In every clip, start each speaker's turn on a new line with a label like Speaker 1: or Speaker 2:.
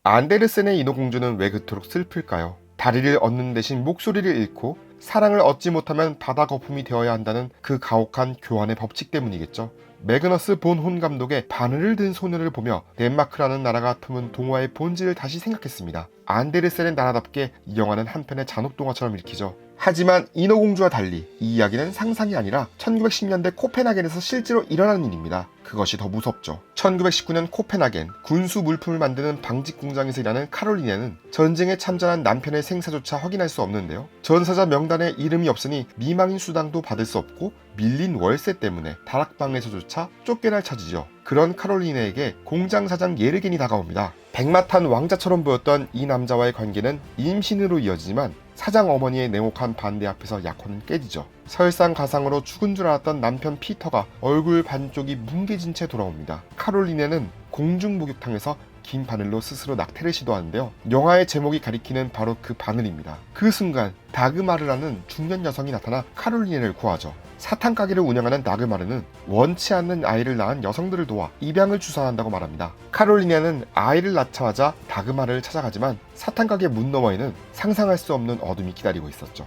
Speaker 1: 안데르센의 인어공주는 왜 그토록 슬플까요? 다리를 얻는 대신 목소리를 잃고 사랑을 얻지 못하면 바다 거품이 되어야 한다는 그 가혹한 교환의 법칙 때문이겠죠. 매그너스 본 혼 감독의 바늘을 든 소녀를 보며 덴마크라는 나라가 품은 동화의 본질을 다시 생각했습니다. 안데르센의 나라답게 이 영화는 한편의 잔혹동화처럼 읽히죠. 하지만 인어공주와 달리 이 이야기는 상상이 아니라 1910년대 코펜하겐에서 실제로 일어난 일입니다. 그것이 더 무섭죠. 1919년 코펜하겐 군수 물품을 만드는 방직 공장에서 일하는 카롤리네는 전쟁에 참전한 남편의 생사조차 확인할 수 없는데요. 전사자 명단에 이름이 없으니 미망인 수당도 받을 수 없고 밀린 월세 때문에 다락방에서조차 쫓겨날 처지죠. 그런 카롤리네에게 공장 사장 예르겐이 다가옵니다. 백마탄 왕자처럼 보였던 이 남자와의 관계는 임신으로 이어지지만 사장 어머니의 냉혹한 반대 앞에서 약혼은 깨지죠. 설상가상으로 죽은 줄 알았던 남편 피터가 얼굴 반쪽이 뭉개진 채 돌아옵니다. 카롤리네는 공중 목욕탕에서 긴 바늘로 스스로 낙태를 시도하는데요. 영화의 제목이 가리키는 바로 그 바늘입니다. 그 순간 다그마르라는 중년 여성이 나타나 카롤리네를 구하죠. 사탕 가게를 운영하는 다그마르는 원치 않는 아이를 낳은 여성들을 도와 입양을 주선한다고 말합니다. 카롤리네는 아이를 낳자마자 다그마르를 찾아가지만 사탕 가게 문 너머에는 상상할 수 없는 어둠이 기다리고 있었죠.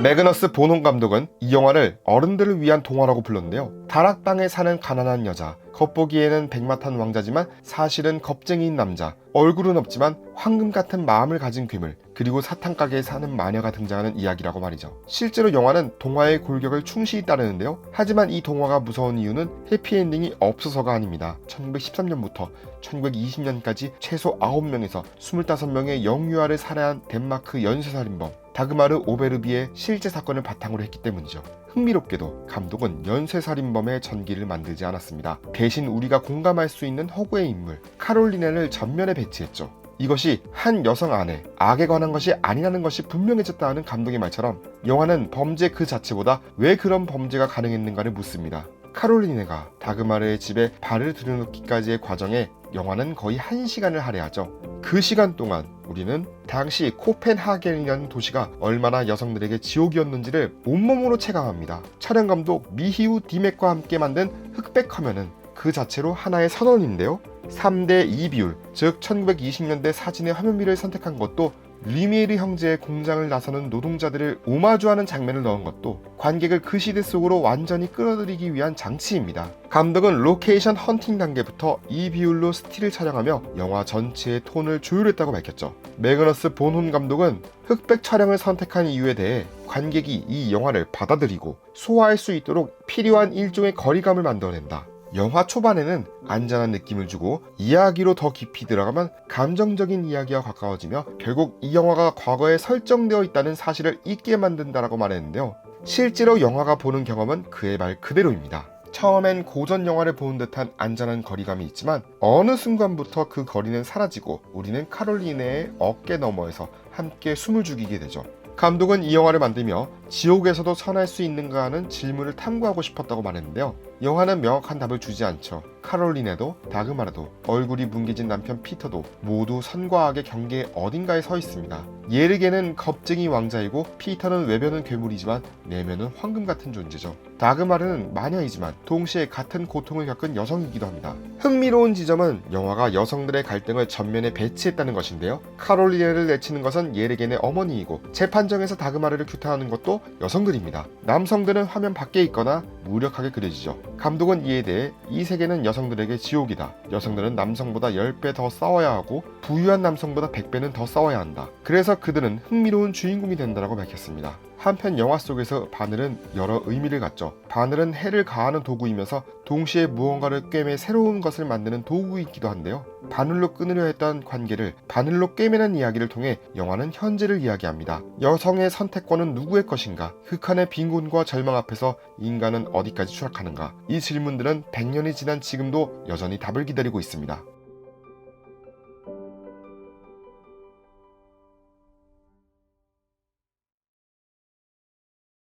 Speaker 1: 매그너스 본혼 감독은 이 영화를 어른들을 위한 동화라고 불렀는데요. 다락방에 사는 가난한 여자, 겉보기에는 백마탄 왕자지만 사실은 겁쟁이인 남자, 얼굴은 없지만 황금 같은 마음을 가진 괴물, 그리고 사탕가게에 사는 마녀가 등장하는 이야기라고 말이죠. 실제로 영화는 동화의 골격을 충실히 따르는데요. 하지만 이 동화가 무서운 이유는 해피엔딩이 없어서가 아닙니다. 1913년부터 1920년까지 최소 9명에서 25명의 영유아를 살해한 덴마크 연쇄살인범 다그마르 오베르비의 실제 사건을 바탕으로 했기 때문이죠. 흥미롭게도 감독은 연쇄살인범의 전기를 만들지 않았습니다. 대신 우리가 공감할 수 있는 허구의 인물 카롤리네를 전면에 배치했죠. 이것이 한 여성 안에 악에 관한 것이 아니라는 것이 분명해졌다는 감독의 말처럼 영화는 범죄 그 자체보다 왜 그런 범죄가 가능했는가를 묻습니다. 카롤리네가 다그마르의 집에 발을 들여놓기까지의 과정에 영화는 거의 1시간을 할애하죠. 그 시간 동안 우리는 당시 코펜하겐이라는 도시가 얼마나 여성들에게 지옥이었는지를 온몸으로 체감합니다. 촬영 감독 미히우 디맥과 함께 만든 흑백 화면은 그 자체로 하나의 선언인데요. 3대2 비율, 즉 1920년대 사진의 화면비를 선택한 것도 리미에르 형제의 공장을 나서는 노동자들을 오마주하는 장면을 넣은 것도 관객을 그 시대 속으로 완전히 끌어들이기 위한 장치입니다. 감독은 로케이션 헌팅 단계부터 이 비율로 스틸을 촬영하며 영화 전체의 톤을 조율했다고 밝혔죠. 매그너스 본혼 감독은 흑백 촬영을 선택한 이유에 대해 관객이 이 영화를 받아들이고 소화할 수 있도록 필요한 일종의 거리감을 만들어낸다. 영화 초반에는 안전한 느낌을 주고 이야기로 더 깊이 들어가면 감정적인 이야기와 가까워지며 결국 이 영화가 과거에 설정되어 있다는 사실을 잊게 만든다라고 말했는데요. 실제로 영화가 보는 경험은 그의 말 그대로입니다. 처음엔 고전 영화를 보는 듯한 안전한 거리감이 있지만 어느 순간부터 그 거리는 사라지고 우리는 카롤리네의 어깨 너머에서 함께 숨을 죽이게 되죠. 감독은 이 영화를 만들며 지옥에서도 선할 수 있는가 하는 질문을 탐구하고 싶었다고 말했는데요. 영화는 명확한 답을 주지 않죠. 카롤리네도 다그마르도 얼굴이 뭉개진 남편 피터도 모두 선과 악의 경계 어딘가에 서 있습니다. 예르게는 겁쟁이 왕자이고 피터는 외면은 괴물이지만 내면은 황금 같은 존재죠. 다그마르는 마녀이지만 동시에 같은 고통을 겪은 여성이기도 합니다. 흥미로운 지점은 영화가 여성들의 갈등을 전면에 배치했다는 것인데요. 카롤리네를 내치는 것은 예르겐의 어머니이고 재판정에서 다그마르를 규탄하는 것도 여성들입니다. 남성들은 화면 밖에 있거나 무력하게 그려지죠. 감독은 이에 대해 이 세계는 여성들에게 지옥이다. 여성들은 남성보다 10배 더 싸워야 하고 부유한 남성보다 100배는 더 싸워야 한다. 그래서 그들은 흥미로운 주인공이 된다라고 밝혔습니다. 한편 영화 속에서 바늘은 여러 의미를 갖죠. 바늘은 해를 가하는 도구이면서 동시에 무언가를 꿰매 새로운 것을 만드는 도구이기도 한데요. 바늘로 끊으려 했던 관계를 바늘로 꿰매는 이야기를 통해 영화는 현재를 이야기합니다. 여성의 선택권은 누구의 것인가? 극한의 빈곤과 절망 앞에서 인간은 어디까지 추락하는가? 이 질문들은 100년이 지난 지금도 여전히 답을 기다리고 있습니다.